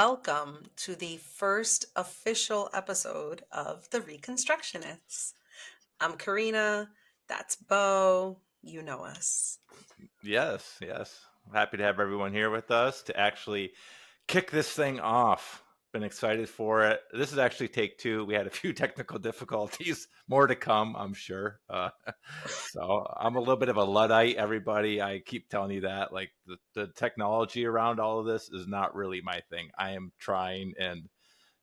welcome to the first official episode of The Reconstructionists. I'm Corina, that's Beau, you know us. Yes, yes. Happy to have everyone here with us to actually kick this thing off. Been excited for it. This is actually take two. We had a few technical difficulties, more to come, I'm sure. So I'm a little bit of a Luddite, everybody. I keep telling you that. Like the technology around all of this is not really my thing. I am trying, and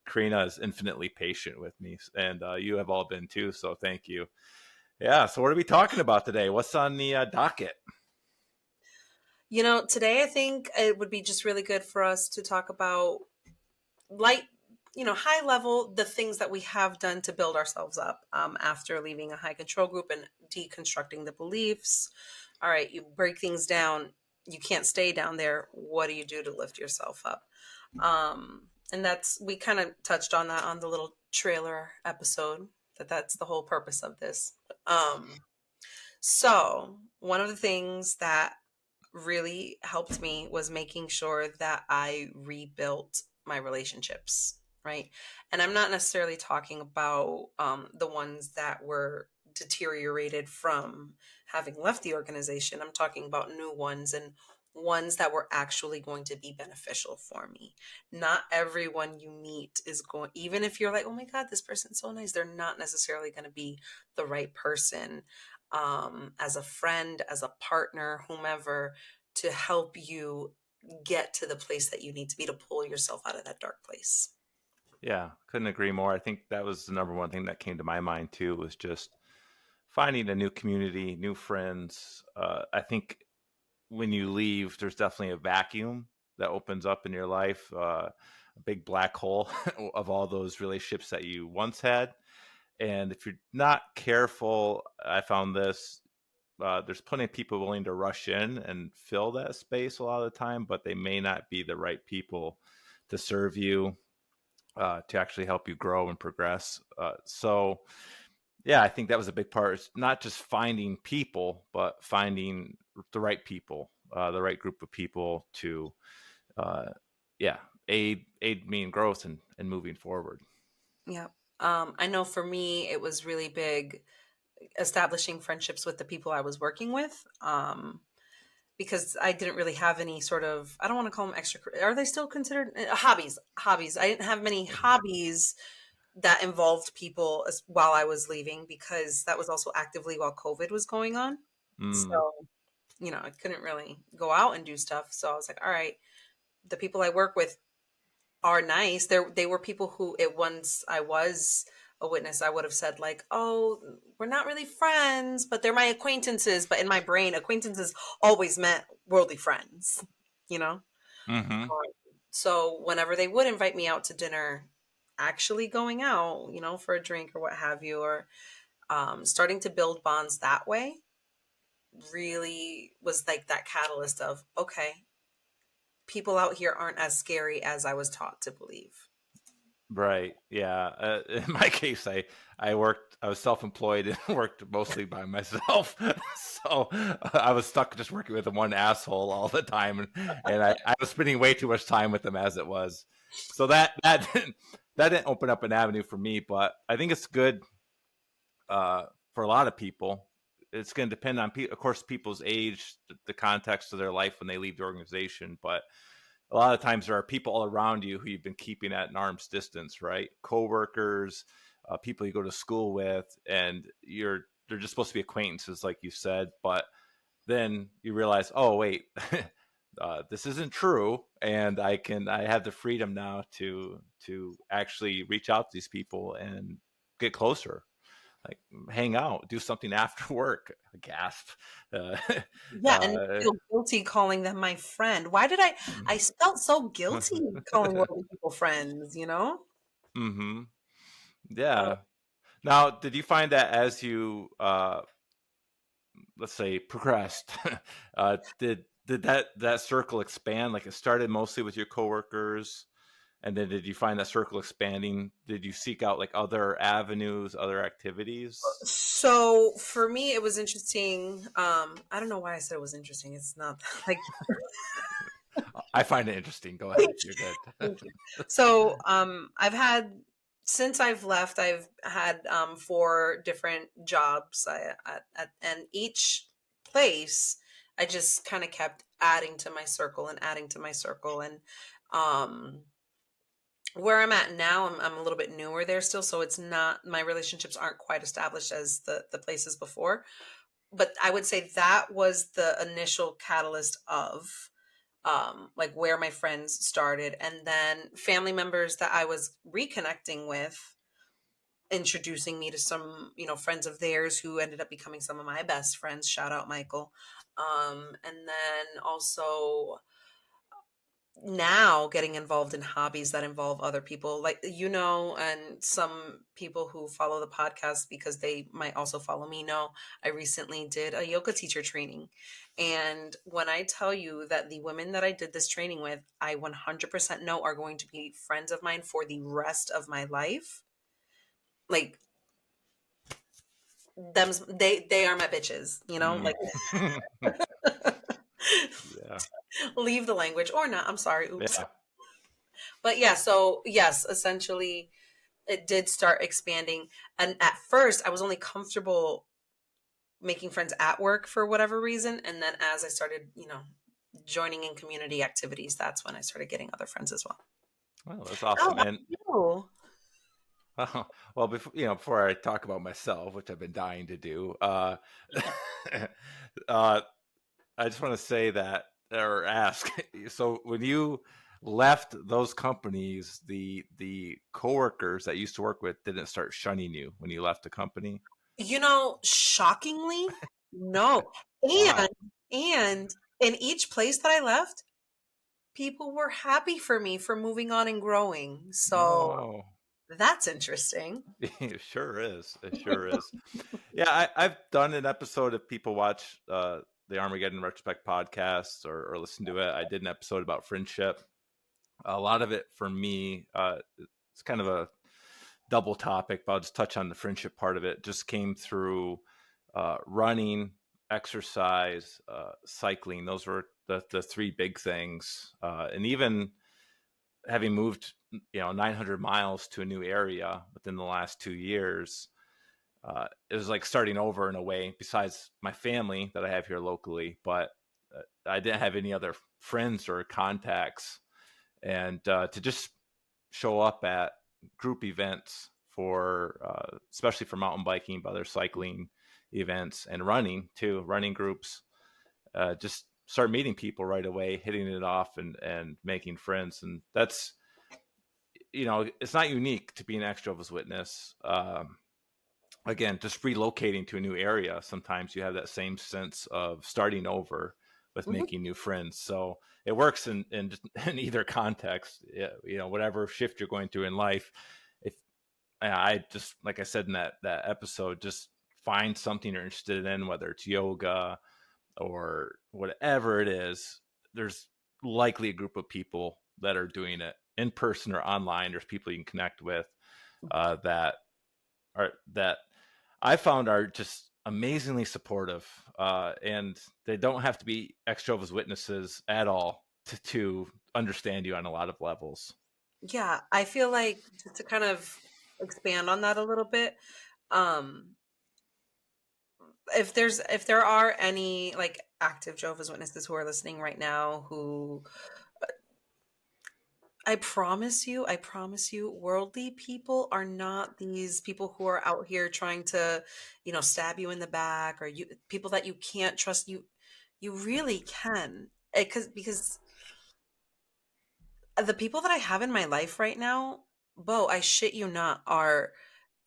Karina is infinitely patient with me, and you have all been too. So thank you. Yeah. So what are we talking about today? What's on the docket? Today I think it would be just really good for us to talk about light, high level, the things that we have done to build ourselves up after leaving a high control group and deconstructing the beliefs. All right, you break things down. You can't stay down there. What do you do to lift yourself up? And we kind of touched on that on the little trailer episode, that's the whole purpose of this. So one of the things that really helped me was making sure that I rebuilt my relationships, right? And I'm not necessarily talking about the ones that were deteriorated from having left the organization. I'm talking about new ones and ones that were actually going to be beneficial for me. Not everyone you meet is going, even if you're like, oh my God, this person's so nice, they're not necessarily going to be the right person as a friend, as a partner, whomever, to help you get to the place that you need to be to pull yourself out of that dark place. Yeah, couldn't agree more. I think that was the number one thing that came to my mind too, was just finding a new community, new friends. I think when you leave, there's definitely a vacuum that opens up in your life, a big black hole of all those relationships that you once had. And if you're not careful, I found this. There's plenty of people willing to rush in and fill that space a lot of the time, but they may not be the right people to serve you, to actually help you grow and progress. So, yeah, I think that was a big part. It's not just finding people, but finding the right people, the right group of people to, uh, yeah, aid me in growth and moving forward. Yeah. I know for me, it was really big establishing friendships with the people I was working with. Because I didn't really have any sort of, I don't want to call them extra, are they still considered hobbies? I didn't have many hobbies that involved people while I was leaving, because that was also actively while COVID was going on. Mm, So, I couldn't really go out and do stuff. So I was like, all right, the people I work with are nice. They were people who, it once I was a witness, I would have said like, oh, we're not really friends, but they're my acquaintances. But in my brain, acquaintances always meant worldly friends, you know? hmm So whenever they would invite me out to dinner, actually going out, for a drink or what have you, or starting to build bonds that way, really was like that catalyst of, okay, people out here aren't as scary as I was taught to believe. Right. Yeah. In my case, I worked. I was self-employed and worked mostly by myself, so I was stuck just working with one asshole all the time, and I was spending way too much time with him as it was. So that didn't open up an avenue for me. But I think it's good, for a lot of people. It's going to depend on, of course, people's age, the context of their life when they leave the organization, but a lot of times there are people all around you who you've been keeping at an arm's distance, right? Coworkers, people you go to school with, and they're just supposed to be acquaintances, like you said. But then you realize, oh wait, this isn't true, and I have the freedom now to actually reach out to these people and get closer, like hang out, do something after work. Gasp. Uh, Yeah, and feel guilty calling them my friend. Why did I felt so guilty calling other people friends? hmm Uh, Yeah. Now, did you find that as you, let's say, progressed, did that circle expand? Like it started mostly with your coworkers, and then did you find that circle expanding? Did you seek out like other avenues, other activities? so for me, it was interesting. I don't know why I said it was interesting. It's not like I find it interesting. Go ahead. You're good. Thank you. So, since I've left, I've had 4 different jobs. And each place, I just kind of kept adding to my circle and adding to my circle. And um, where I'm at now, I'm a little bit newer there still, so it's not, my relationships aren't quite established as the places before. But I would say that was the initial catalyst of like where my friends started, and then family members that I was reconnecting with introducing me to some, friends of theirs who ended up becoming some of my best friends. Shout out Michael. And then also now getting involved in hobbies that involve other people, like, and some people who follow the podcast because they might also follow me know I recently did a yoga teacher training. And when I tell you that the women that I did this training with, I 100% know are going to be friends of mine for the rest of my life, like, them, they are my bitches, Mm. like. Yeah. Leave the language or not, I'm sorry, oops. Yeah. But yeah, so yes, essentially it did start expanding. And at first, I was only comfortable making friends at work for whatever reason. And then as I started, joining in community activities, that's when I started getting other friends as well. Well, that's How awesome. about And you? well, before I talk about myself, which I've been dying to do, uh, I just want to say that, or ask. So when you left those companies, the coworkers that you used to work with didn't start shunning you when you left the company? Shockingly, no. And Wow. and in each place that I left, people were happy for me for moving on and growing. So Oh, that's interesting. it sure is. It sure is. Yeah, I've done an episode. If people watch the Armageddon Retrospect podcast, or listen to it, I did an episode about friendship. A lot of it for me, it's kind of a double topic, but I'll just touch on the friendship part of it. Just came through running, exercise, cycling. Those were the 3 big things. And even having moved, 900 miles to a new area within the last 2 years, it was like starting over in a way, besides my family that I have here locally. But I didn't have any other friends or contacts. And to just show up at group events for, especially for mountain biking, but other cycling events and running too, running groups, just start meeting people right away, hitting it off, and making friends. And that's, it's not unique to be an Ex-Jehovah's Witness. Again, just relocating to a new area, sometimes you have that same sense of starting over with Mhm. making new friends. So it works in either context. Whatever shift you're going through in life. If I just, like I said in that episode, just find something you're interested in, whether it's yoga or whatever it is. There's likely a group of people that are doing it in person or online. There's people you can connect with, that I found are just amazingly supportive, and they don't have to be ex-Jehovah's Witnesses at all to understand you on a lot of levels. Yeah, I feel like, just to kind of expand on that a little bit, um, if there are any like active Jehovah's Witnesses who are listening right now, who, I promise you, worldly people are not these people who are out here trying to, stab you in the back, or people that you can't trust. You really can, because the people that I have in my life right now, Bo, I shit you not, are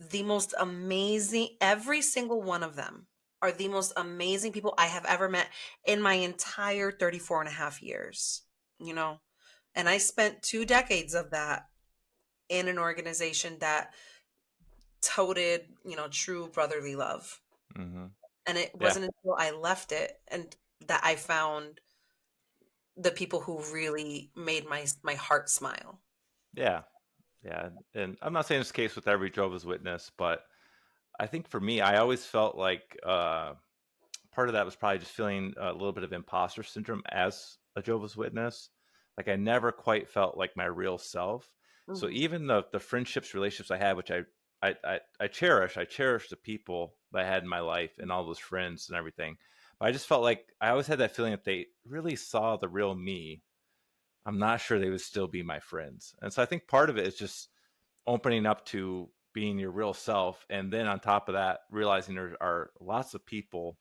the most amazing. Every single one of them are the most amazing people I have ever met in my entire 34 and a half years, you know? And I spent 2 decades of that in an organization that toted, true brotherly love. Mm-hmm. And it Yeah, wasn't until I left it and that I found the people who really made my heart smile. yeah, yeah. And I'm not saying it's the case with every Jehovah's Witness, but I think for me, I always felt like, part of that was probably just feeling a little bit of imposter syndrome as a Jehovah's Witness. like I never quite felt like my real self. So Mhm. even the friendships, relationships I had, which I cherish, I cherish the people that I had in my life and all those friends and everything. But I just felt like I always had that feeling that they really saw the real me. I'm not sure they would still be my friends. And so I think part of it is just opening up to being your real self. And then on top of that, realizing there are lots of people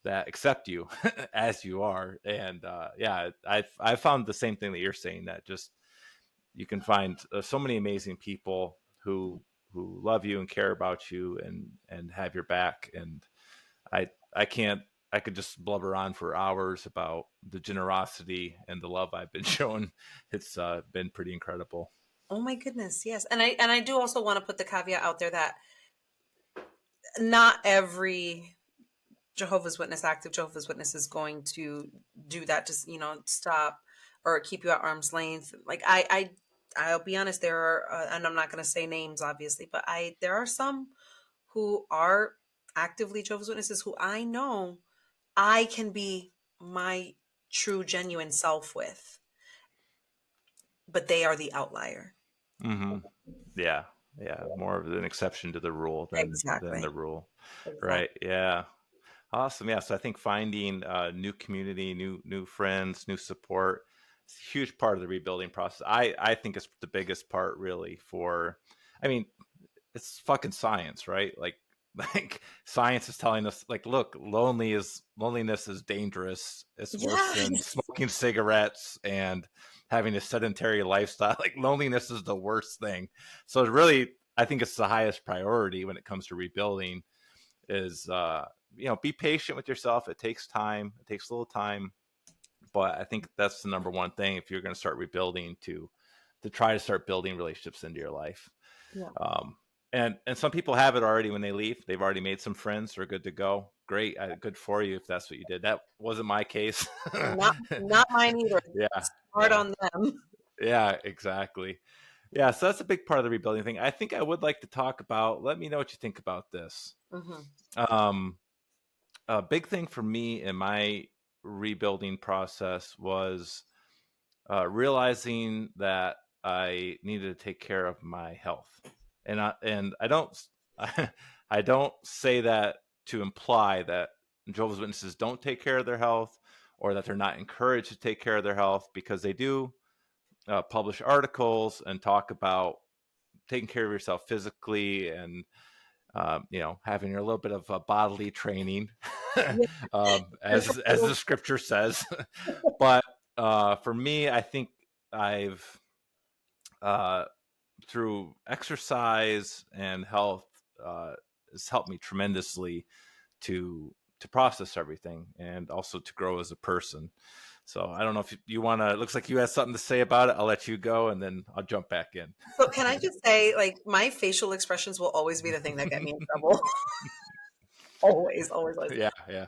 that accept you as you are. And yeah, I found the same thing that you're saying, that just you can find so many amazing people who love you and care about you and have your back. And I can't, I could just blubber on for hours about the generosity and the love I've been shown. It's been pretty incredible. Oh my goodness, yes. And I do also want to put the caveat out there that not every Jehovah's Witness, active Jehovah's Witness, is going to do that. Just, stop or keep you at arm's length. Like I'll be honest. There are, and I'm not going to say names, obviously, but there are some who are actively Jehovah's Witnesses who I know I can be my true, genuine self with, but they are the outlier. Hmm. Yeah, yeah, more of an exception to the rule than Exactly. the rule. Exactly. Right, yeah. Awesome. Yeah. So I think finding new community, new friends, new support, it's a huge part of the rebuilding process. I think it's the biggest part, really. For, I mean, it's fucking science, right? Like like science is telling us, like, look, loneliness is dangerous. It's worse than Yes. smoking cigarettes and having a sedentary lifestyle. Like loneliness is the worst thing. So really, I think it's the highest priority when it comes to rebuilding is be patient with yourself. It takes time. It takes a little time, but I think that's the number one thing if you're going to start rebuilding, to try to start building relationships into your life. Yeah. um, and some people have it already. When they leave, they've already made some friends. They're good to go. Great. Good for you if that's what you did. That wasn't my case. Not mine either. Yeah, It's hard yeah, on them. yeah, exactly. Yeah, so that's a big part of the rebuilding thing. I think I would like to talk about, let me know what you think about this. Hmm. um, a big thing for me in my rebuilding process was realizing that I needed to take care of my health, and I don't I don't say that to imply that Jehovah's Witnesses don't take care of their health, or that they're not encouraged to take care of their health, because they do publish articles and talk about taking care of yourself physically, and having a little bit of bodily training, Yeah. as the scripture says. But for me, I think I've uh, through exercise and health, has helped me tremendously to process everything, and also to grow as a person. So I don't know if you want to. It looks like you had something to say about it. I'll let you go, and then I'll jump back in. So can I just say, like, my facial expressions will always be the thing that get me in trouble. Always, always, always. Yeah, yeah.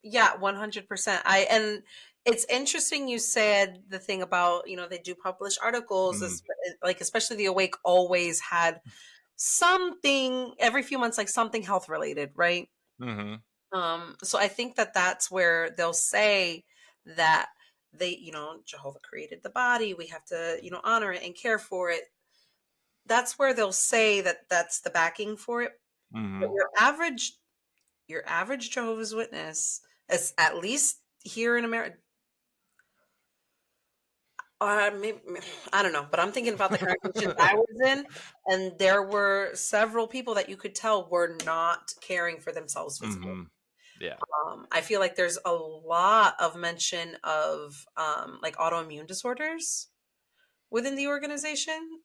Yeah, 100%. And it's interesting you said the thing about, they do publish articles, Mm-hmm. like, especially the Awake always had something every few months, like something health related, right? Mm-hmm. So I think that that's where they'll say that Jehovah created the body. We have to, honor it and care for it. That's where they'll say that that's the backing for it. But Mm-hmm. your average Jehovah's Witness, as at least here in America, maybe, I don't know, but I'm thinking about the congregations I was in, and there were several people that you could tell were not caring for themselves physically. Mm-hmm. Yeah. I feel like there's a lot of mention of like autoimmune disorders within the organization.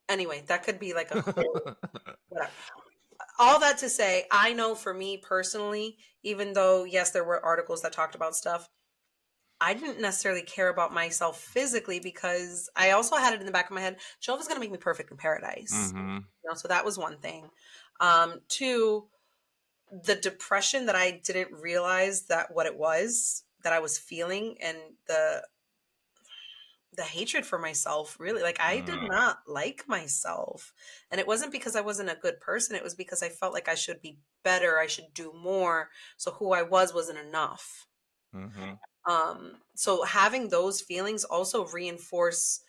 Anyway, that could be like a whole whatever. All that to say, I know for me personally, even though yes, there were articles that talked about stuff, I didn't necessarily care about myself physically because I also had it in the back of my head, Jehovah's gonna make me perfect in paradise. Mm-hmm. So that was one thing. Two, the depression that I didn't realize that what it was that I was feeling, and the hatred for myself, really, like I did Mm. not like myself. And it wasn't because I wasn't a good person, it was because I felt like I should be better, I should do more, so who I was wasn't enough. Mhm. So having those feelings also reinforce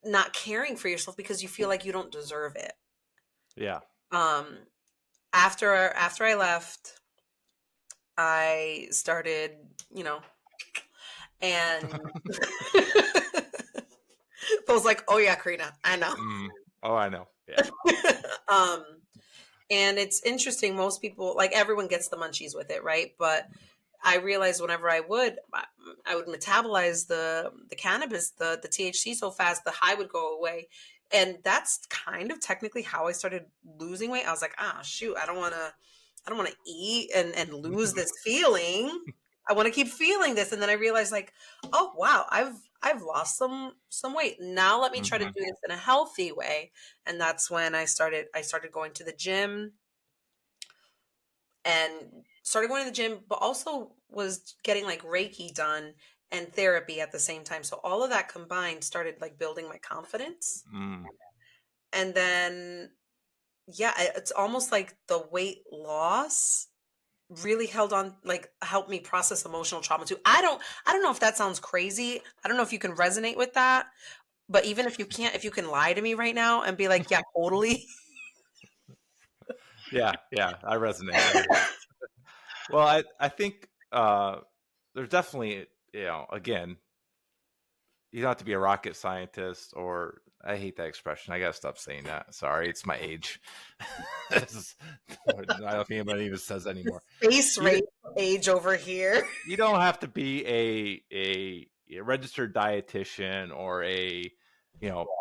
not caring for yourself because you feel like you don't deserve it. Yeah. Um, after I left, I started, you know, and I was like, "Oh yeah, Karina, I know." Mm. Oh, I know. Yeah. um, and it's interesting. Most people, like everyone, gets the munchies with it, right? But I realized whenever I would metabolize the cannabis, the THC so fast, the high would go away, and that's kind of technically how I started losing weight. I was like, ah, shoot, I don't want to eat and lose this feeling. I want to keep feeling this, and then I realized, like, oh wow, I've lost some weight. Now let me try to do Mhm. this in a healthy way, and that's when I started going to the gym and started going to the gym, but also was getting like Reiki done and therapy at the same time. So all of that combined started like building my confidence. Mm. And then, yeah, it's almost like the weight loss really held on, like helped me process emotional trauma too. I don't know if that sounds crazy. I don't know if you can resonate with that, but even if you can't, if you can lie to me right now and be like, yeah, totally. Yeah, yeah, I resonate, yeah. Well, I think, there's definitely, again, you don't have to be a rocket scientist, or I hate that expression. I gotta stop saying that. Sorry, it's my age. This I don't know if anybody even says that anymore. Face You rate age over here. you don't have to be a registered dietitian or a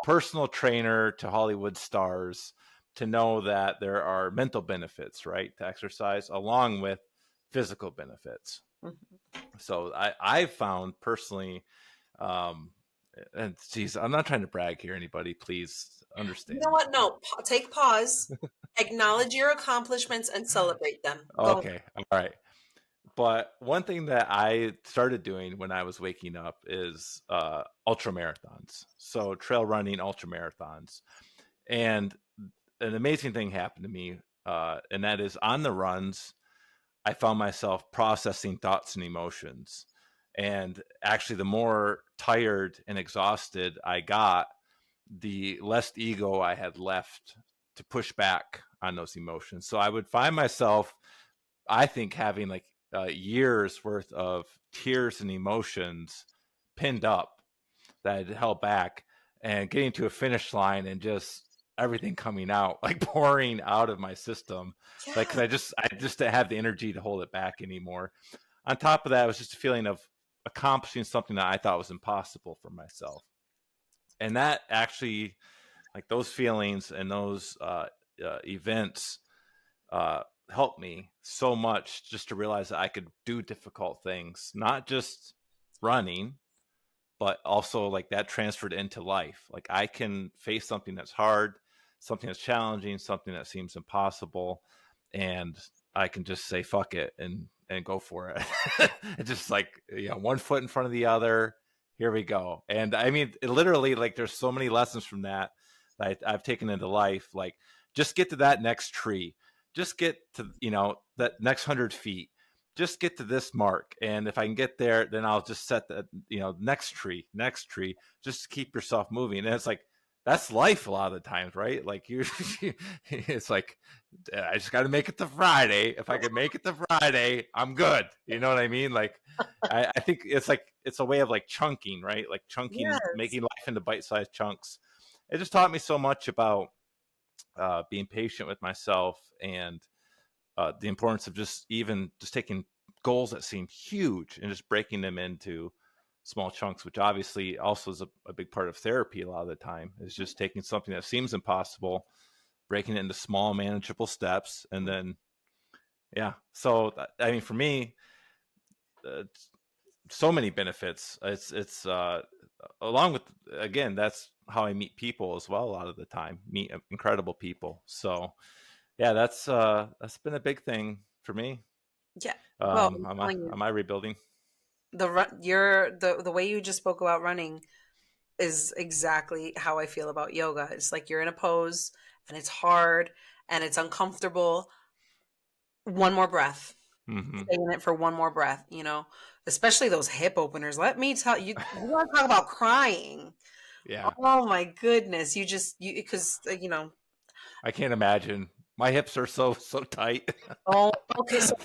personal trainer to Hollywood stars to know that there are mental benefits, right, to exercise along with physical benefits. So I've found personally, um, and geez, I'm not trying to brag here, anybody. Please You know understand. what? No, take pause, acknowledge your accomplishments, and celebrate them. Go. Okay, all right. But one thing that I started doing when I was waking up is ultra marathons. So trail running ultra marathons. And an amazing thing happened to me, and that is on the runs, I found myself processing thoughts and emotions. And actually, the more tired and exhausted I got, the less ego I had left to push back on those emotions. So I would find myself, I think, having like years worth of tears and emotions pinned up that I'd held back, and getting to a finish line and just everything coming out, like pouring out of my system, like because Yeah. I just didn't have the energy to hold it back anymore. On top of that, it was just a feeling of accomplishing something that I thought was impossible for myself, and that actually, like those feelings and those events, uh, helped me so much just to realize that I could do difficult things, not just running, but also like that transferred into life. Like I can face something that's hard, something that's challenging, something that seems impossible, and I can just say fuck it and go for it. It's just like, one foot in front of the other. Here we go. And I mean, it literally, like, there's so many lessons from that I've taken into life. Like, just get to that next tree. Just get to that next 100 feet. Just get to this mark, and if I can get there, then I'll just set the next tree, just to keep yourself moving. And it's like, that's life a lot of the times, right? Like you it's like, I just got to make it to Friday. If I can make it to Friday, I'm good. You know what I mean? Like, I think it's like, it's a way of like chunking, right? Like chunking, Yes. making life into bite-sized chunks. It just taught me so much about being patient with myself, and the importance of just taking goals that seem huge and just breaking them into small chunks, which obviously also is a big part of therapy. A lot of the time is just taking something that seems impossible, breaking it into small manageable steps, and then, yeah. So I mean, for me, uh, so many benefits. It's along with, again, that's how I meet people as well. A lot of the time, meet incredible people. So yeah, that's been a big thing for me. Yeah. Well, I'm Am I telling you, am I rebuilding? the way you just spoke about running is exactly how I feel about yoga. It's like you're in a pose and it's hard and it's uncomfortable. One more breath. Mm-hmm. Stay in it for one more breath, you know, especially those hip openers. Let me tell you, you want to talk about crying. Yeah. Oh my goodness. Because, you know, I can't imagine. My hips are so tight. oh, okay. So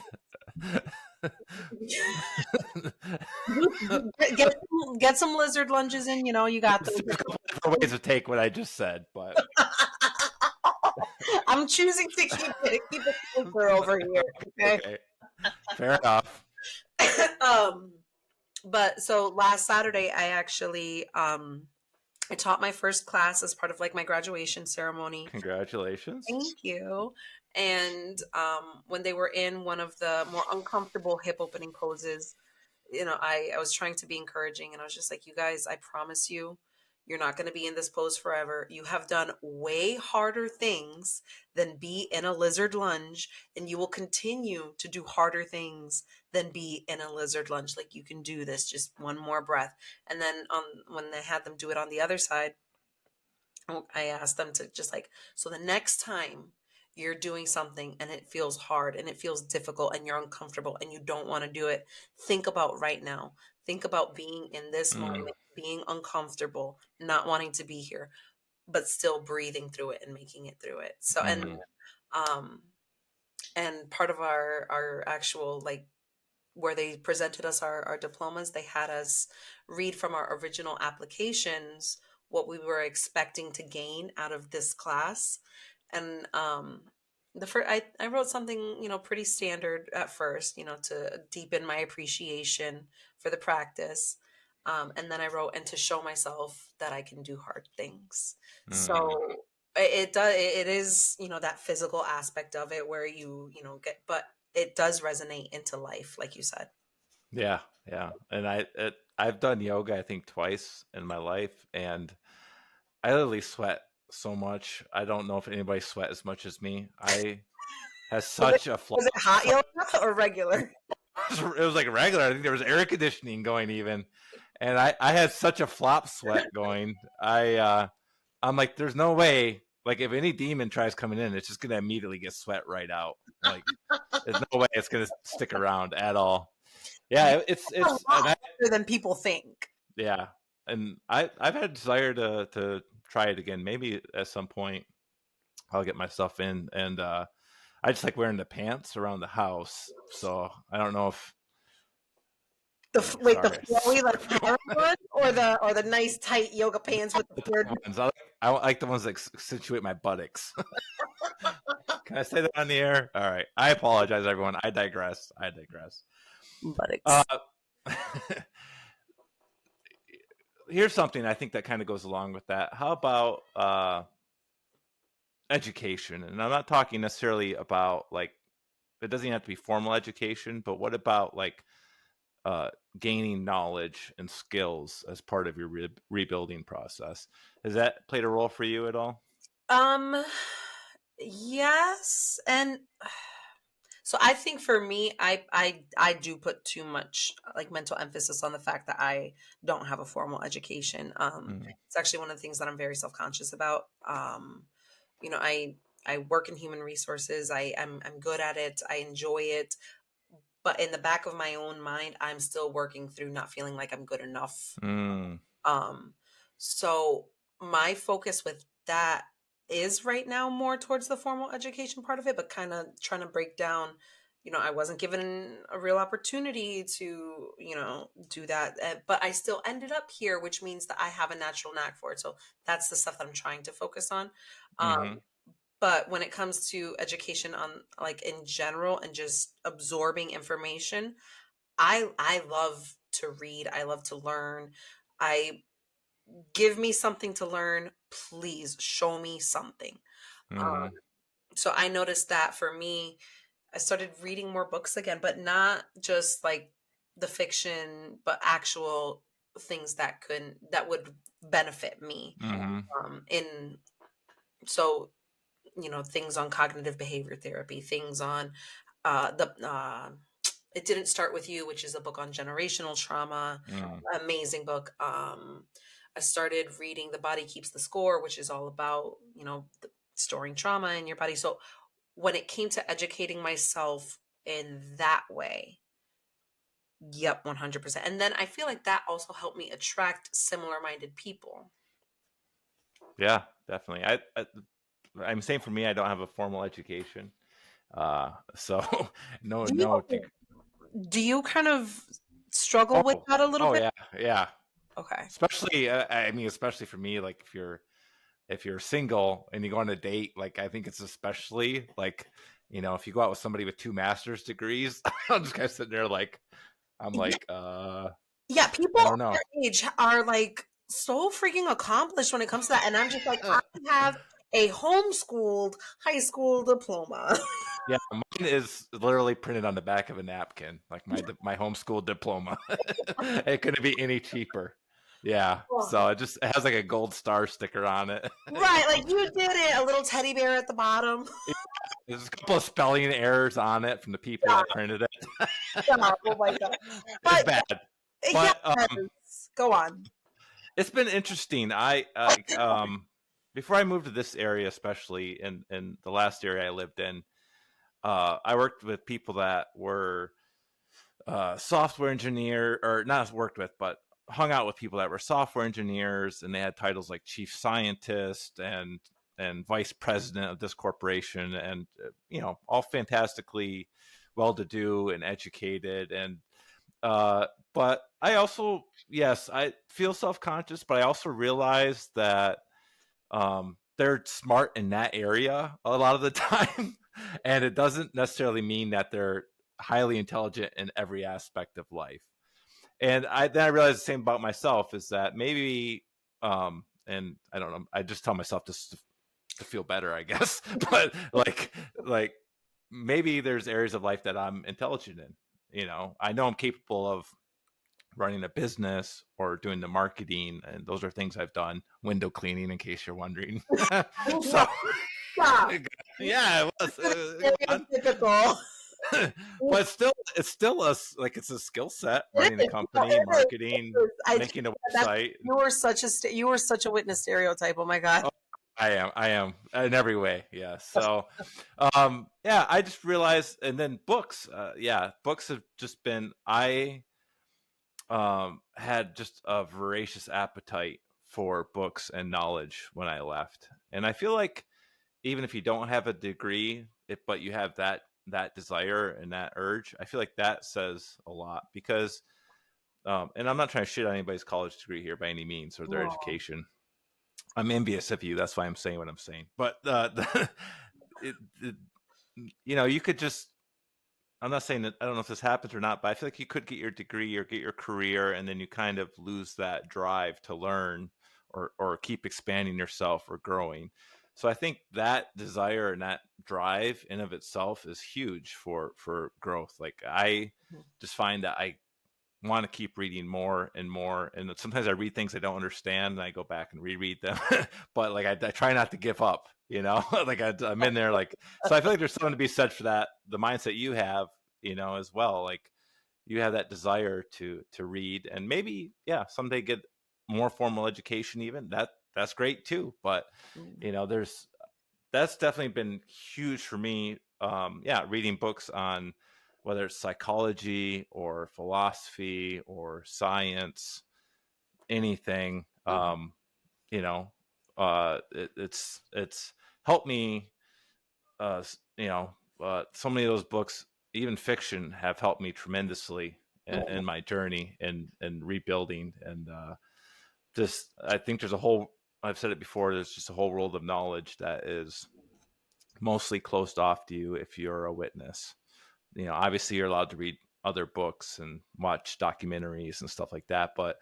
get some lizard lunges in, you know, you got There's those. a couple different ways to take what I just said, but I'm choosing to keep it safer over here. Okay. okay. Fair enough. um, but so last Saturday, I taught my first class as part of like my graduation ceremony. Congratulations. Thank you. And when they were in one of the more uncomfortable hip opening poses, you know, I was trying to be encouraging and I was just like, you guys, I promise you, you're not going to be in this pose forever. You have done way harder things than be in a lizard lunge, and you will continue to do harder things than be in a lizard lunge. Like you can do this, just one more breath. And then when they had them do it on the other side, I asked them to just like, so the next time you're doing something and it feels hard and it feels difficult and you're uncomfortable and you don't want to do it, think about right now. Think about being in this Mm, moment, being uncomfortable, not wanting to be here, but still breathing through it and making it through it. So, mm, um, and part of our actual like where they presented us our diplomas, they had us read from our original applications what we were expecting to gain out of this class. And the first, I wrote something, you know, pretty standard at first, you know, to deepen my appreciation for the practice. And then I wrote, and to show myself that I can do hard things. mm. So it does, it is, you know, that physical aspect of it where you know, but it does resonate into life, like you said. Yeah, yeah. And I've done yoga I think twice in my life, and I literally sweat so much. I don't know if anybody sweat as much as me. I has Was it such a flop. was it hot yoga or regular? It was like regular. I think there was air conditioning going even, and I had such a flop sweat going. I'm like, there's no way. Like if any demon tries coming in, it's just gonna immediately get sweat right out. Like there's no way it's gonna stick around at all. You Yeah, a it's lot and I harder than people think. yeah, and I've had a desire to try it again. Maybe at some point I'll get myself in, and I just like wearing the pants around the house. So I don't know if Wait, the sorry. flowy like harem one or the nice tight yoga pants with the The flared. tight ones. I like the ones that accentuate my buttocks. Can I say that on the air? All right. I apologize, everyone. I digress. I digress. Uh, Buttocks. here's something I think that kind of goes along with that. How about education? And I'm not talking necessarily about like it doesn't even have to be formal education, but what about like uh, gaining knowledge and skills as part of your rebuilding process? Has that played a role for you at all? Um, yes, and so I think for me, I do put too much like mental emphasis on the fact that I don't have a formal education. Mm, It's actually one of the things that I'm very self conscious about. You know, I work in human resources. I'm good at it. I enjoy it. But in the back of my own mind, I'm still working through not feeling like I'm good enough. mm, Um, so my focus with that is right now more towards the formal education part of it, but kind of trying to break down, you know, I wasn't given a real opportunity to, you know, do that. But I still ended up here, which means that I have a natural knack for it. So that's the stuff that I'm trying to focus on. mm-hmm, But when it comes to education on like in general and just absorbing information, I love to read. I love to learn. I give me something to learn. Please show me something. mm-hmm, So I noticed that for me, I started reading more books again, but not just like the fiction, but actual things that would benefit me. mm-hmm, In so you know things on cognitive behavior therapy, things on the it didn't start with you, which is a book on generational trauma. mm, Amazing book. I started reading The Body Keeps the Score, which is all about, you know, storing trauma in your body. So when it came to educating myself in that way. Yep, 100%. And then I feel like that also helped me attract similar minded people. Yeah, definitely. I'm saying for me, I don't have a formal education. So no, Do no. you do you kind of struggle with Oh, that a little oh bit? yeah, yeah. Okay. Especially, I mean, especially for me, like if you're single and you go on a date, like I think it's especially like, if you go out with somebody with 2 master's degrees, I'm just kind of sitting there like, I'm Yeah, like, yeah, people I don't know. our age are like so freaking accomplished when it comes to that. And I'm just like, I have a homeschooled high school diploma. Yeah, mine is literally printed on the back of a napkin, like my homeschool diploma. It couldn't be any cheaper. Yeah, so it has like a gold star sticker on it. Right, like you did it, a little teddy bear at the bottom. There's a couple of spelling errors on it from the people Yeah, that printed it. yeah, oh my god. It's But bad, but yes, go on. it's been interesting. Before I moved to this area, especially in the last area I lived in, I worked with people that were software engineer, or not worked with, but hung out with people that were software engineers, and they had titles like chief scientist and vice president of this corporation, and all fantastically well to do and educated. And but I also, yes, I feel self-conscious, but I also realize that they're smart in that area a lot of the time. And it doesn't necessarily mean that they're highly intelligent in every aspect of life. And then I realized the same about myself, is that maybe, and I don't know, I just tell myself this to feel better, I guess. But like maybe there's areas of life that I'm intelligent in. I know I'm capable of running a business or doing the marketing, and those are things I've done. Window cleaning, in case you're wondering. So Stop. yeah, it was, go on. Stereotypical. But still, it's a skill set, It running a is. No, company, it is. marketing, It is. I just making a that's website. you were such a witness stereotype. Oh my god. Oh, I am in every way. Yeah. So, yeah, I just realized, and then books. Yeah, books have just been. I had just a voracious appetite for books and knowledge when I left, and I feel like even if you don't have a degree, but you have that desire and that urge, I feel like that says a lot. Because, and I'm not trying to shit on anybody's college degree here by any means, or their No. education. I'm envious of you. That's why I'm saying what I'm saying. But it, it, you could just. I'm not saying that, I don't know if this happens or not, but I feel like you could get your degree or get your career, and then you kind of lose that drive to learn, or keep expanding yourself or growing. So I think that desire and that drive in of itself is huge for growth. Like, I just find that I want to keep reading more and more, and sometimes I read things I don't understand and I go back and reread them. But like, I try not to give up, like I'm in there, like. So I feel like there's something to be said for that, the mindset you have, as well. Like, you have that desire to read, and maybe, yeah, someday get more formal education. Even that's great too. But there's that's definitely been huge for me. Yeah, reading books on whether it's psychology or philosophy or science, anything. You know, it's helped me. So many of those books, even fiction, have helped me tremendously in my journey and rebuilding. And just, I think there's a whole. I've said it before. There's just a whole world of knowledge that is mostly closed off to you if you're a witness. Obviously you're allowed to read other books and watch documentaries and stuff like that, but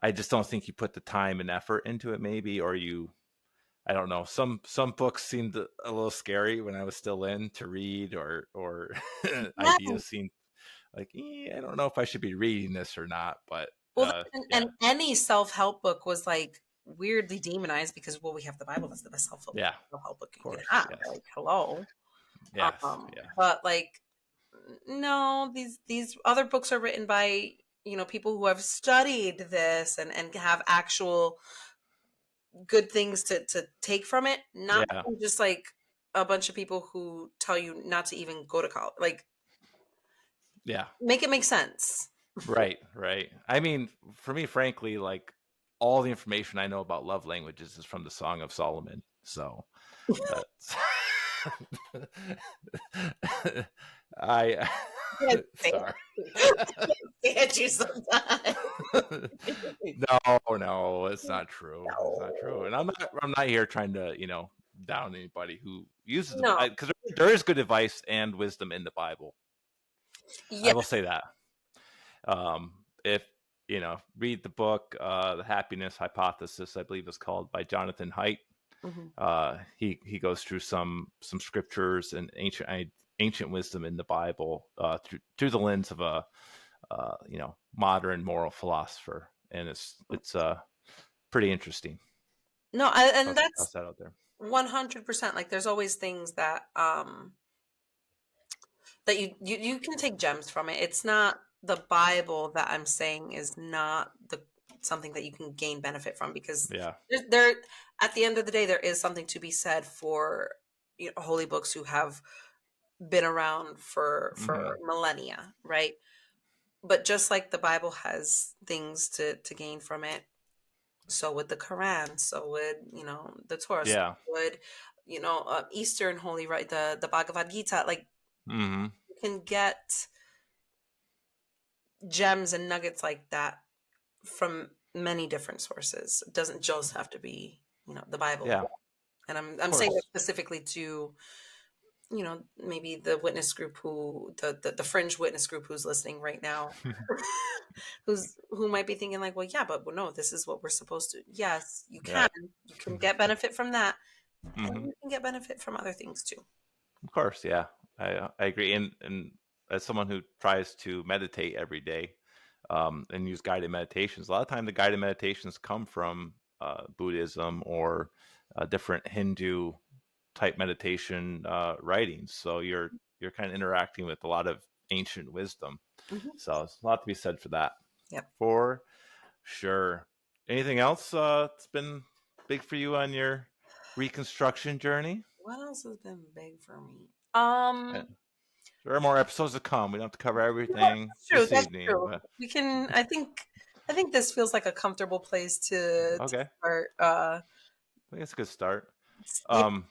I just don't think you put the time and effort into it, maybe, or I don't know. Some books seemed a little scary when I was still in to read, or Yeah. ideas seemed like, I don't know if I should be reading this or not. But Well, yeah, and any self-help book was like weirdly demonized because, well, we have the Bible. That's the best yeah, self-help book of you can course, have. yes, Like, hello. yes, yeah, But like, no, these other books are written by, people who have studied this and have actual good things to take from it, not yeah, from just like a bunch of people who tell you not to even go to college. Like, Yeah. Make it make sense. Right. Right. I mean, for me, frankly, like all the information I know about love languages is from the Song of Solomon. So that's I Can't stand sorry. stand you sometimes. No, no, it's not true. It's not true. No. And I'm not here trying to, down anybody who uses the No. because there is good advice and wisdom in the Bible. I Yeah. will say that. If read the book, The Happiness Hypothesis, I believe it's called, by Jonathan Haidt. Mhm. He goes through some scriptures and ancient wisdom in the Bible through the lens of a modern moral philosopher, and it's pretty interesting. No, and Toss that's that out there. 100%. Like there's always things that you can take gems from it. It's not the Bible that I'm saying is not the something that you can gain benefit from, because Yeah. there at the end of the day there is something to be said for holy books who have been around for Hmm. millennia, right? But just like the Bible has things to gain from it, so would the Quran, so would the Torah, so Yeah. would Eastern holy, right, the Bhagavad Gita. Like Hmm. you can get gems and nuggets like that from many different sources. It doesn't just have to be the Bible. Yeah. And Of I'm saying that course. specifically to maybe the witness group, who the fringe witness group who's listening right now, who might be thinking like, well, yeah, but no, this is what we're supposed to. Yes, Yeah. you can get benefit from that, and Hmm. you can get benefit from other things too. Of course. Yeah. I agree. And as someone who tries to meditate every day, and use guided meditations, a lot of time the guided meditations come from Buddhism or different Hindu type meditation writings. So you're kind of interacting with a lot of ancient wisdom. Hmm. So there's a lot to be said for that, Yep. for sure. Anything else that's been big for you on your reconstruction journey? What else has been big for me? Uh, There are more episodes to come. We don't have to cover No, everything that's true. this That's evening, true. but We can. I think this feels like a comfortable place to okay. start. I think it's a good start. Yeah. Um,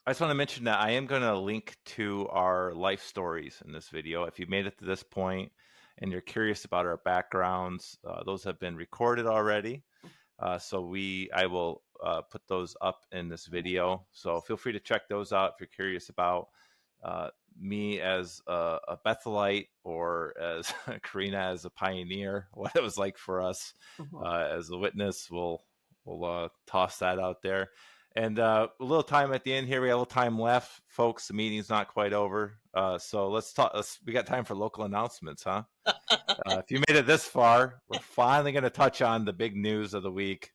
I just want to mention that I am going to link to our life stories in this video. If you made it to this point and you're curious about our backgrounds, those have been recorded already. I will put those up in this video. So feel free to check those out if you're curious about me as a Bethelite, or as Corina as a pioneer, what it was like for us Mhm. as a witness. We'll toss that out there. And a little time at the end here. We got a little time left, folks. The meeting's not quite over. So let's talk. We got time for local announcements, huh? If you made it this far, we're finally going to touch on the big news of the week.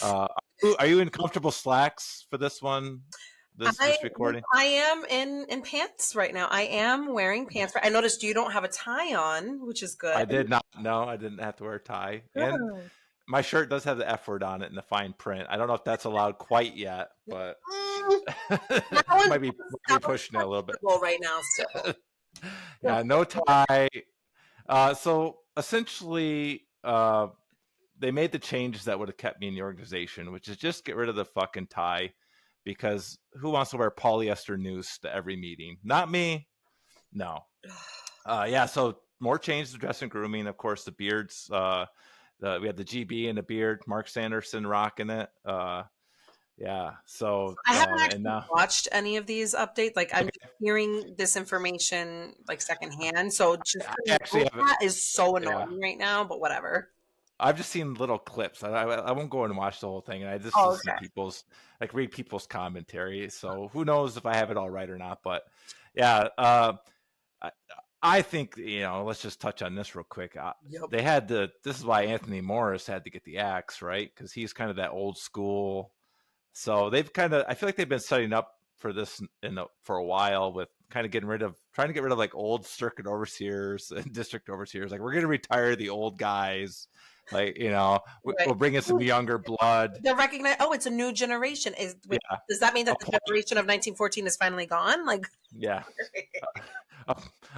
Are you in comfortable slacks for this one? I This recording? I am in pants right now. I am wearing pants. I noticed you don't have a tie on, which is good. I did not know. I didn't have to wear a tie, and Good. my shirt does have the F word on it in the fine print. I don't know if that's allowed quite yet, but Mm, that one's, might be pushing it a little bit. questionable right now still. Yeah, no tie. So essentially, they made the changes that would have kept me in the organization, which is just get rid of the fucking tie, because who wants to wear polyester noose to every meeting? Not me. No. Yeah. So more changes to dress and grooming. Of course, the beards. We had the GB and the beard. Mark Sanderson rocking it. Yeah. So I haven't and actually now watched any of these updates. Like I'm just okay. hearing this information like secondhand. So just I to actually know haven't. that is so Yeah. annoying right now, but whatever. I've just seen little clips. I won't go and watch the whole thing. And I just Oh, listen to okay. people's read people's commentary. So who knows if I have it all right or not? But yeah, I, I think Let's just touch on this real quick. Yep. They had the. This is why Anthony Morris had to get the axe, right? Because he's kind of that old school. So they've kind of. I feel like they've been setting up for this for a while, with kind of getting rid of trying to get rid of like old circuit overseers and district overseers. Like we're gonna retire the old guys. Like Right. we'll bring in some younger blood. They're recognized. Oh, it's a new generation. Yeah, Does that mean that the appoint, generation of 1914 is finally gone? Like, yeah, uh,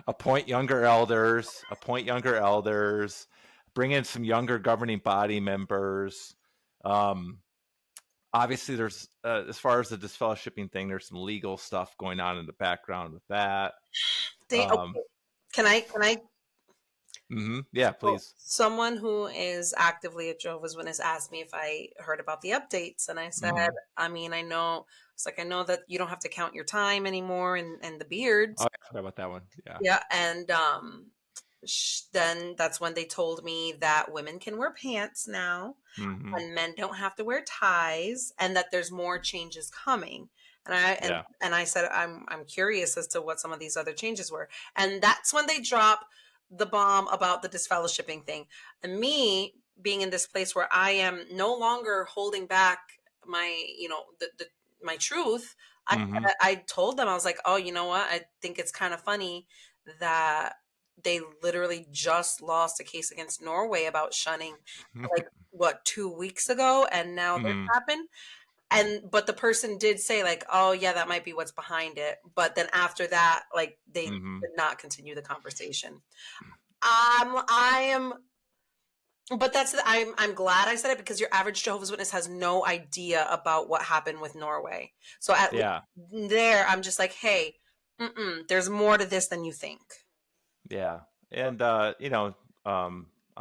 appoint younger elders. Appoint younger elders. Bring in some younger governing body members. Um, Obviously, there's as far as the disfellowshipping thing, there's some legal stuff going on in the background with that. okay. Um, Can I yeah, well, please. someone who is actively a Jehovah's Witness asked me if I heard about the updates, and I said, Mm-hmm. I mean, I know. It's like I know that you don't have to count your time anymore, and the Oh, beards. I forgot about that one. Yeah. Yeah, and then that's when they told me that women can wear pants now, Mm-hmm. and men don't have to wear ties, and that there's more changes coming. And I and Yeah. and I said I'm curious as to what some of these other changes were. And that's when they drop the bomb about the disfellowshipping thing. And me being in this place where I am no longer holding back my, my truth. I Mm-hmm. I told them, I was like, "Oh, you know what? I think it's kind of funny that they literally just lost a case against Norway about shunning, like, what, 2 weeks ago, and now this mm-hmm. happened." And but the person did say, like, "Oh yeah, that might be what's behind it." But then after that, like, they Mm-hmm. did not continue the conversation. I am, but I'm glad I said it, because your average Jehovah's Witness has no idea about what happened with Norway. So at Yeah. least there, I'm just like, hey, there's more to this than you think. Yeah. And I'm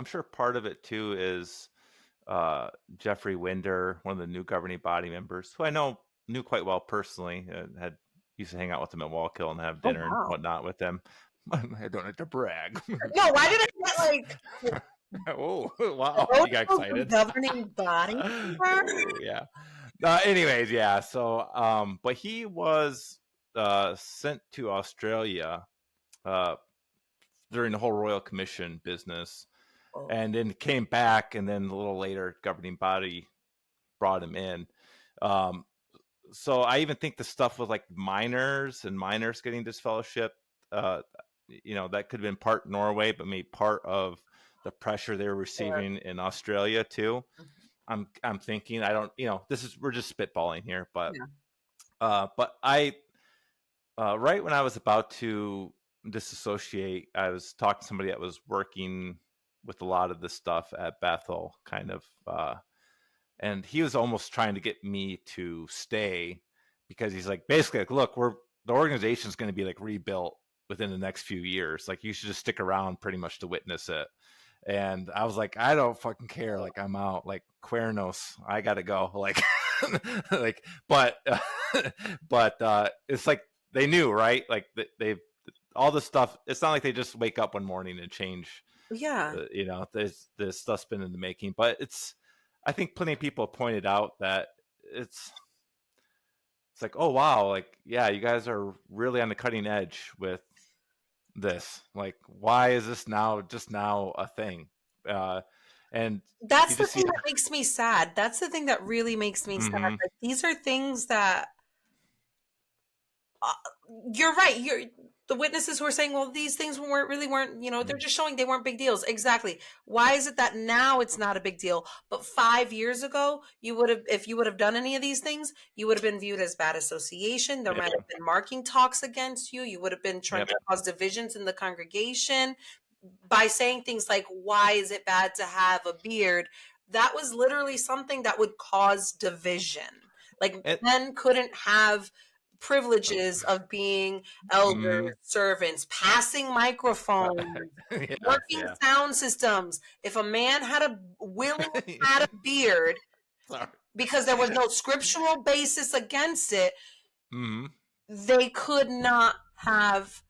sure part of it too is Jeffrey Winder, one of the new governing body members, who I know knew quite well personally, had used to hang out with him at Wallkill and have Oh dinner and wow. whatnot with them. I don't like to brag. No, why did I get like Oh, wow. those You got the excited. governing body member? Oh, yeah. Anyways, yeah. So, but he was sent to Australia uh, during the whole Royal Commission business, Oh, and then came back, and then a little later, governing body brought him in. Um, so I even think the stuff with like minors and minors getting disfellowship, uh, that could have been part Norway, but maybe part of the pressure they were sure. receiving in Australia too. I'm thinking, I don't, we're just spitballing here, Yeah. but I right when I was about to disassociate, I was talking to somebody that was working with a lot of this stuff at Bethel, kind of, and he was almost trying to get me to stay because he's like, basically, like, look, the organization's going to be like rebuilt within the next few years. Like, you should just stick around, pretty much, to witness it. And I was like, I don't fucking care. Like, I'm out. Like, Cuernos, I gotta go. Like, like, but it's like they knew, right? Like they've all this stuff. It's not like they just wake up one morning and change. Yeah. There's stuff's been in the making. But I think plenty of people have pointed out that it's like, oh wow, like yeah, you guys are really on the cutting edge with this. Like, why is this just now a thing? Uh, and you That's the just see, thing that makes me sad. That's the thing that really makes me sad. mm-hmm, Like, these are things that uh, you're right. You're the witnesses who are saying, well, these things weren't, they're just showing they weren't big deals. Exactly. Why is it that now it's not a big deal, but 5 years ago, if you would have done any of these things, you would have been viewed as bad association. There might yeah, have been marking talks against you. You would have been trying yep, to cause divisions in the congregation by saying things like, why is it bad to have a beard? That was literally something that would cause division. Like, and, men couldn't have privileges of being elders, mm, servants, passing microphones, yeah, working yeah. sound systems. If a man willingly had a beard Sorry. because there was no scriptural basis against it, Mm-hmm. they could not have.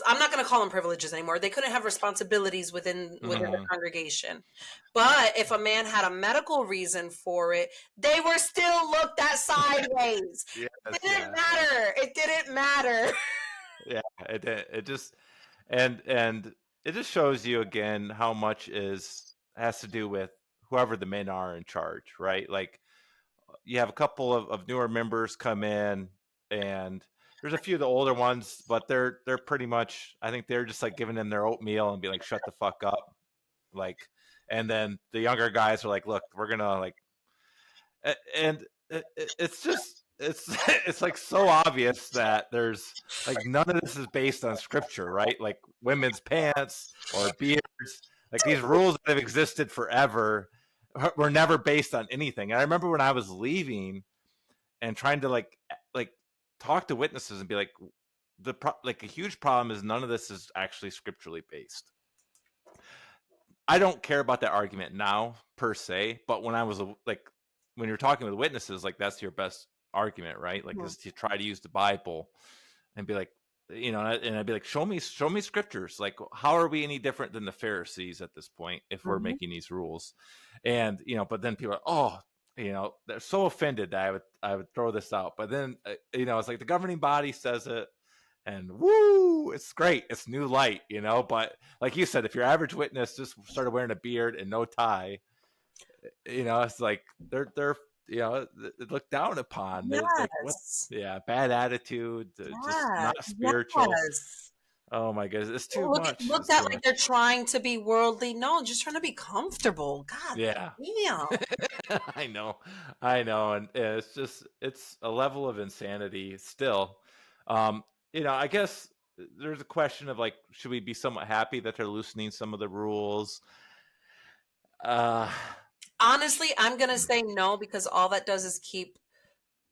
I'm not going to call them privileges anymore. They couldn't have responsibilities within the Mm-hmm. congregation. But if a man had a medical reason for it, they were still looked at sideways. Yes, Didn't yeah, matter. It didn't matter. yeah. It just and it just shows you again how much is has to do with whoever the men are in charge, right? Like you have a couple of newer members come in, and there's a few of the older ones, but they're pretty much, I think they're just like giving them their oatmeal and be like, shut the fuck up. Like, and then the younger guys are like, look, we're gonna like, and it's just it's like so obvious that there's like none of this is based on scripture, right? Like women's pants or beards, like these rules that have existed forever were never based on anything. And I remember when I was leaving and trying to like talk to witnesses and be like, like a huge problem is none of this is actually scripturally based. I don't care about that argument now per se, but when I was like, when you're talking with witnesses, like that's your best argument, right? Like, Mhm. is to try to use the Bible and be like, and I'd be like, show me scriptures. Like, how are we any different than the Pharisees at this point if we're Mhm. making these rules? And but then people are, oh, they're so offended that I would throw this out. But then it's like the governing body says it, and woo, it's great. It's new light, But like you said, if your average witness just started wearing a beard and no tie, it's like they're looked down upon. They're like, what? Yes. Yeah, bad attitude, just Yeah. not spiritual. Yes. Oh my goodness, it's too Look much. looked It's at too like much. they're trying to be worldly. No, just trying to be comfortable. God Yeah. damn. I know, and it's a level of insanity still. Um, I guess there's a question of like, should we be somewhat happy that they're loosening some of the rules? Uh, Honestly, I'm gonna say no because all that does is keep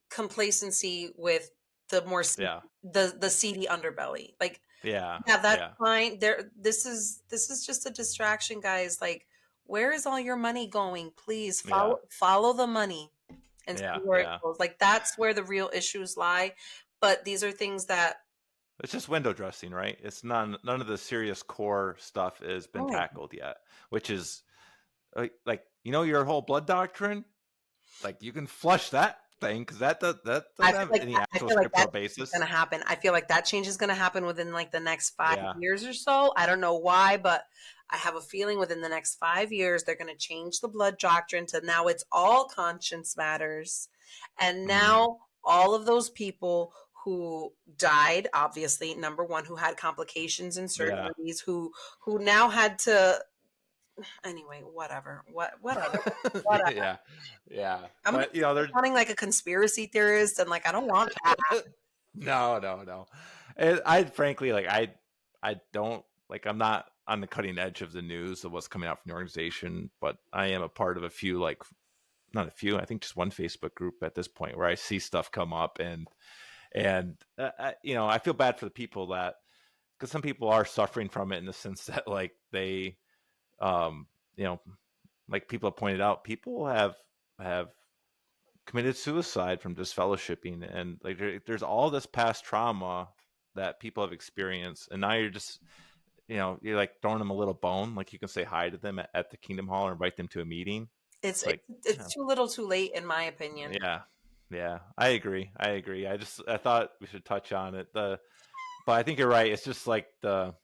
complacency with the more yeah, the seedy underbelly. Like, yeah, yeah, that's yeah, fine. This is just a distraction, guys. Like, where is all your money going? Please yeah, follow the money and see yeah, where it yeah. goes. Like, that's where the real issues lie. But these are things that It's just window dressing, right? It's none of the serious core stuff has been right. tackled yet, which is like your whole blood doctrine. Like you can flush that thing because that doesn't have any I actual feel like that scriptural change is basis. gonna happen. I feel like that change is gonna happen within like the next five Yeah, years or so. I don't know why, but I have a feeling within the next 5 years they're gonna change the blood doctrine to now it's all conscience matters. And mm, now all of those people who died, obviously, number one, who had complications and yeah. surgeries, who now had to anyway, whatever. Whatever. Whatever. Yeah, yeah. I'm gonna But keep they're sounding like a conspiracy theorist and like I don't want that. no, no, no. And I frankly I don't like. I'm not on the cutting edge of the news of what's coming out from the organization, but I am a part of a few, like not a few. I think just one Facebook group at this point where I see stuff come up, and I feel bad for the people that, because some people are suffering from it in the sense that like they um you know like people have pointed out, people have committed suicide from disfellowshipping, and like there's all this past trauma that people have experienced, and now you're just you're like throwing them a little bone, like you can say hi to them at the Kingdom Hall or invite them to a meeting. It's It's like, it's too little, too late, in my opinion. yeah, yeah, I agree. I thought we should touch on it. But I think you're right. It's just like the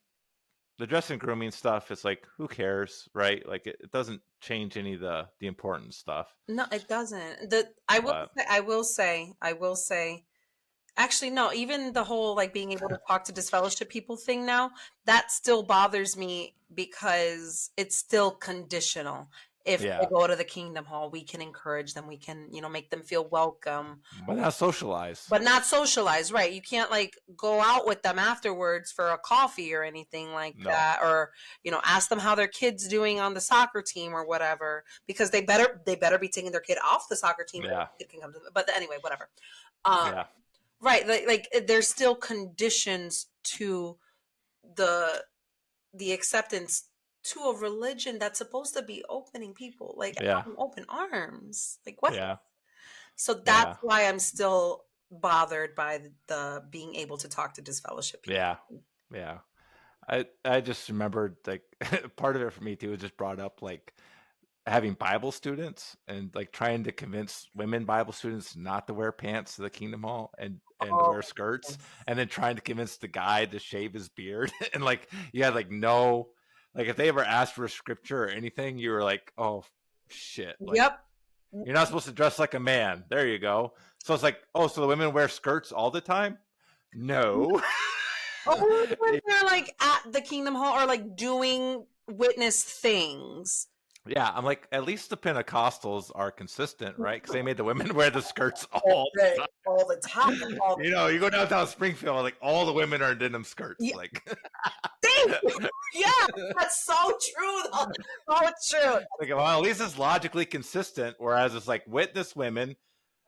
dress and grooming stuff. It's like, who cares, right? Like it doesn't change any of the important stuff. No, it doesn't. But I will say. Actually, no. Even the whole like being able to talk to disfellowship people thing now, that still bothers me because it's still conditional. If they yeah, go to the Kingdom Hall, we can encourage them. We can, make them feel welcome. but not socialize. But not socialize, right? You can't like go out with them afterwards for a coffee or anything like No. that, or ask them how their kid's doing on the soccer team or whatever, because they better be taking their kid off the soccer team. Yeah. Kid can come to them. But anyway, whatever. Um, Yeah. right, like there's still conditions to the the acceptance to a religion that's supposed to be opening people like Yeah. open arms. Like what? Yeah. So that's Yeah. why I'm still bothered by the being able to talk to disfellowship people. Yeah. Yeah. I just remembered like part of it for me too was just brought up like having Bible students and like trying to convince women Bible students not to wear pants to the Kingdom Hall and to Oh wear my skirts, goodness. and then trying to convince the guy to shave his beard and like you had like no, like if they ever asked for a scripture or anything, you were like, oh shit, like Yep. you're not supposed to dress like a man. There you go. So it's like, oh, so the women wear skirts all the time? No. Oh, when they're like at the Kingdom Hall or like doing witness things. Yeah, I'm like, at least the Pentecostals are consistent, right? Because they made the women wear the skirts All all the the all the time. time. All You know, you go downtown Springfield, like all the women are in denim skirts. the, Like, thank you. Yeah, that's so true. Though. So true. like, well, at least it's logically consistent. Whereas it's like witness women,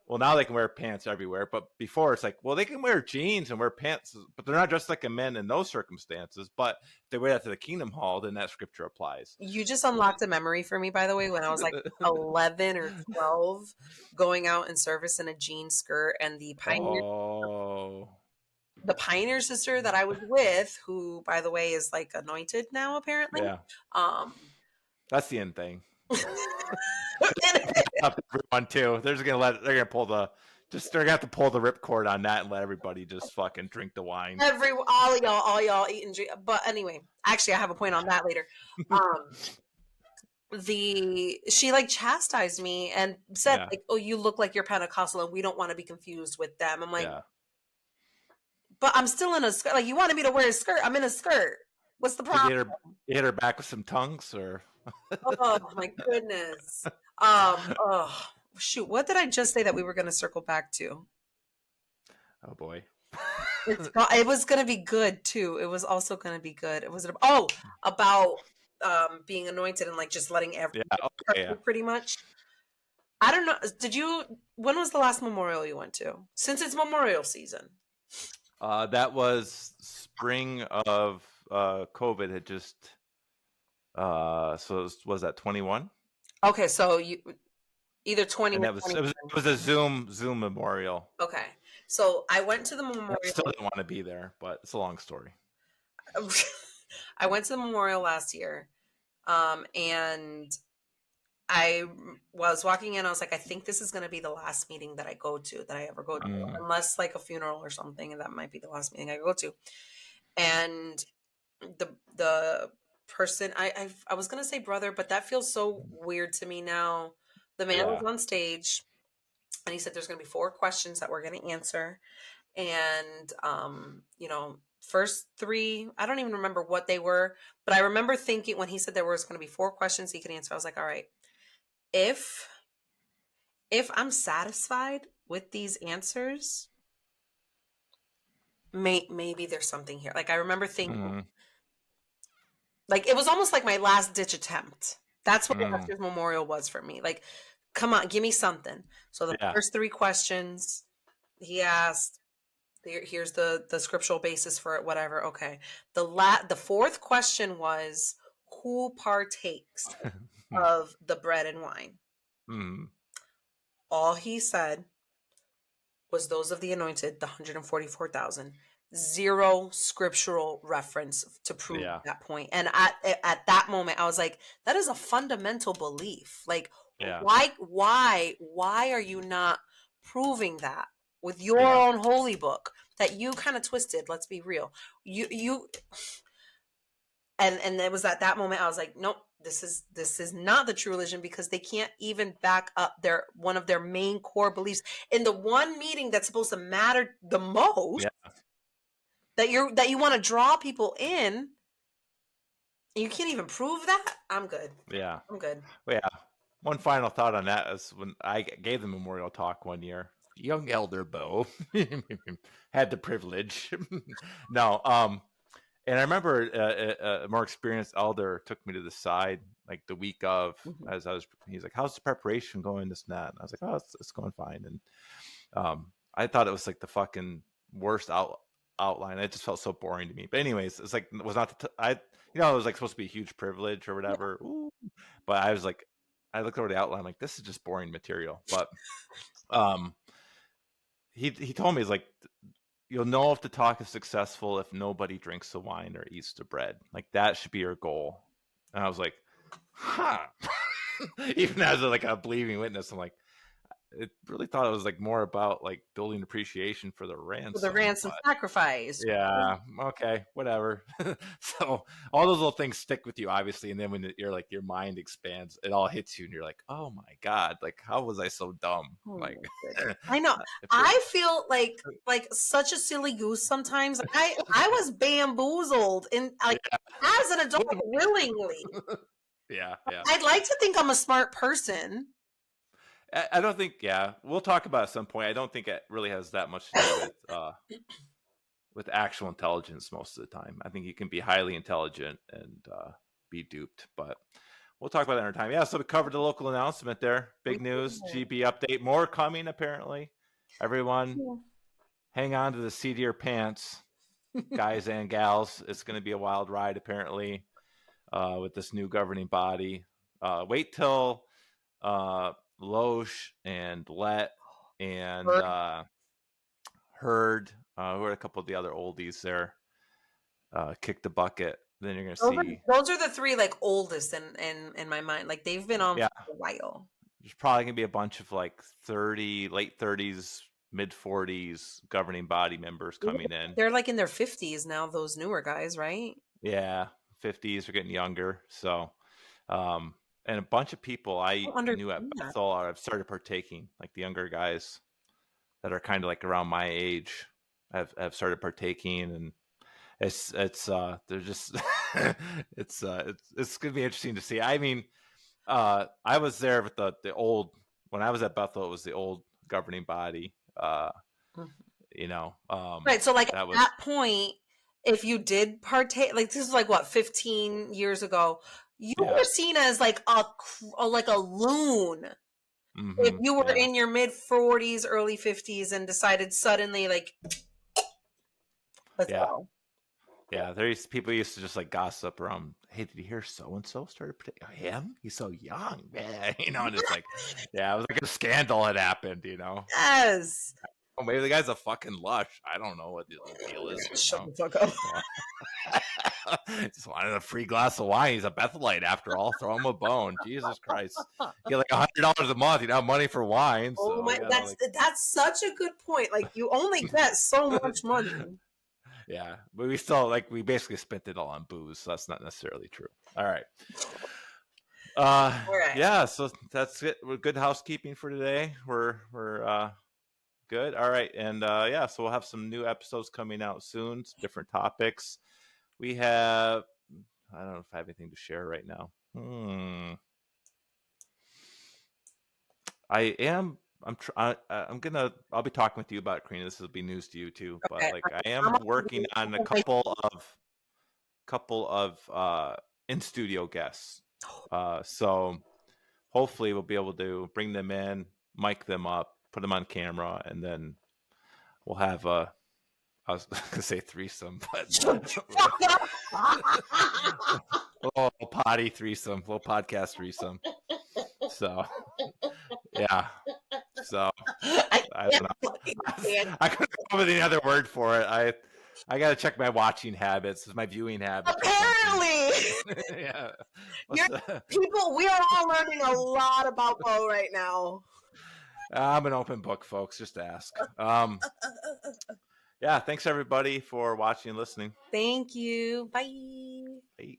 well, now they can wear pants everywhere, but before it's like, well, they can wear jeans and wear pants, but they're not dressed like a men in those circumstances. But if they wear that to the Kingdom Hall, then that scripture applies. You just unlocked a memory for me, by the way, when I was like 11 or 12, going out in service in a jean skirt, and Oh, the pioneer sister that I was with, who, by the way, is like anointed now, apparently. yeah, Um, that's the end thing. and Up to everyone too. They're gonna pull the they're gonna have to pull the ripcord on that and let everybody just fucking drink the wine. all y'all eat and drink. But anyway, actually, I have a point on that later. Um, she like chastised me and said Yeah, like, "Oh, you look like you're Pentecostal, and we don't want to be confused with them." I'm like, yeah. "But I'm still in a skirt. Like, you wanted me to wear a skirt? I'm in a skirt. What's the Did problem?" you hit her back with some tongues or? Oh my goodness. Oh shoot, what did I just say that we were going to circle back to? Oh boy. It was going to be good too. It was also going to be good. It was about being anointed and like just letting Yeah. everything Okay. Yeah. pretty much. I don't know. When was the last memorial you went to? Since it's memorial season. That was spring of COVID had just. So was that 21? Okay, so you either 20 And or that was 20. it was a Zoom memorial. Okay. So I went to the I still memorial. didn't want to be there, but it's a long story. I went to the memorial last year. And I was walking in, I was like, I think this is going to be the last meeting that I go to, that I ever go to, Mm, unless like a funeral or something, and that might be the last meeting I go to. And the person, I was going to say brother, but that feels so weird to me now. The man was yeah. on stage, and he said there's going to be 4 questions that we're going to answer. And first 3, I don't even remember what they were, but I remember thinking when he said there was going to be 4 questions he could answer, I was like, all right, if I'm satisfied with these answers, maybe there's something here. Like I remember thinking, Mm, like it was almost like my last ditch attempt. That's what last mm, year's memorial was for me. Like, come on, give me something. So the yeah. first 3 questions he asked, here's the scriptural basis for it, whatever. Okay. The 4th question was, who partakes of the bread and wine? Mm, All he said was those of the anointed, the 144,000. Zero scriptural reference to prove yeah. that point. And at that moment, I was like, that is a fundamental belief. Like, Yeah. why are you not proving that with your Yeah. own holy book that you kind of twisted? Let's be real. You and it was at that moment I was like, nope, this is not the true religion, because they can't even back up their one of their main core beliefs in the one meeting that's supposed to matter the most, Yeah. that you want to draw people in, and you can't even prove that. I'm good. Yeah. I'm good. Well, yeah. One final thought on that is when I gave the memorial talk one year, young elder Beau had the privilege. No, and I remember a more experienced elder took me to the side like the week of, Mhm. as he's like, "How's the preparation going?" This and that. And I was like, "Oh, it's going fine." And I thought it was like the fucking worst outline. It just felt so boring to me. But anyways, it's like it was not it was like supposed to be a huge privilege or Yeah. whatever. Ooh. But I was like, I looked over the outline like this is just boring material. But um, he told me, he's like, you'll know if the talk is successful if nobody drinks the wine or eats the bread. Like that should be your goal. And I was like, huh. Even as like a believing witness, I'm like, it really thought it was like more about like building appreciation for the For the ransom, ransom but sacrifice. yeah, okay, whatever. So all those little things stick with you, obviously, and then when you're like your mind expands, it all hits you, and you're like, oh my god, like how was I so dumb? Oh Like, my goodness. I know. if it, I feel like such a silly goose sometimes. I was bamboozled in like as an adult willingly. yeah, yeah. I'd like to think I'm a smart person. I don't think. Yeah, we'll talk about it at some point. I don't think it really has that much to do with actual intelligence most of the time. I think you can be highly intelligent and be duped, but we'll talk about that another time. Yeah, so we covered the local announcement there. We Big news, did. GB update. More coming, apparently. Everyone, hang on to the seat of your pants, guys and gals. It's going to be a wild ride, apparently, with this new governing body. Wait till Loesch and Let and Heard. Heard, who are a couple of the other oldies there, kick the bucket. Then you're going to Those are, see, those are the three like oldest in my mind. Like they've been on yeah, for a while. there's probably going to be a bunch of like 30, late 30s, mid 40s governing body members coming in. They're like in their 50s now, those newer guys, right? Yeah, 50s are getting younger. So, and a bunch of people I I don't knew at understand that. Bethel have started partaking, like the younger guys that are kind of like around my age have started partaking, and they're just it's gonna be interesting to see. I mean, I was there with the old, when I was at Bethel, it was the old governing body. Mhm. You know, Right. So like at that was, that point, if you did partake, like this is like what, 15 years ago, you yeah, were seen as like like a loon if you were yeah, in your mid 40s, early 50s and decided suddenly like let's yeah. go. Yeah, there's people used to just like gossip around. Hey, did you hear so and so started him? He's so young, man. You know, and it's like, yeah, it was like a scandal had happened. You know, Yes. oh, maybe the guy's a fucking lush. I don't know what the deal is. You Shut know, the fuck up. just wanted a free glass of wine. He's a Bethelite after all. Throw him a bone. Jesus Christ, you get like $100 a month. You don't have money for wine, Oh so my, you gotta that's like, that's such a good point. Like you only get so much money. yeah. But we still like we basically spent it all on booze, so that's not necessarily true. All right. All right. Yeah, so that's it. We're good housekeeping for today. We're good. All right. And yeah, so we'll have some new episodes coming out soon, some different topics. We have, I don't know if I have anything to share right now. I am I'll be talking with you about it, Karina. This will be news to you too, but Okay. like I I'm am working on a couple of in studio guests. So hopefully we'll be able to bring them in, mic them up, put them on camera, and then we'll have a, I was gonna say threesome, but little potty threesome, little podcast threesome. So yeah. So I I don't can't know. fucking stand. I couldn't come up with any other word for it. I gotta check my watching habits, my viewing habits or something. Apparently, Yeah. you're What's the, people. We are all learning a lot about Bo right now. I'm an open book, folks. Just ask. Yeah, thanks everybody for watching and listening. Thank you. Bye. Bye.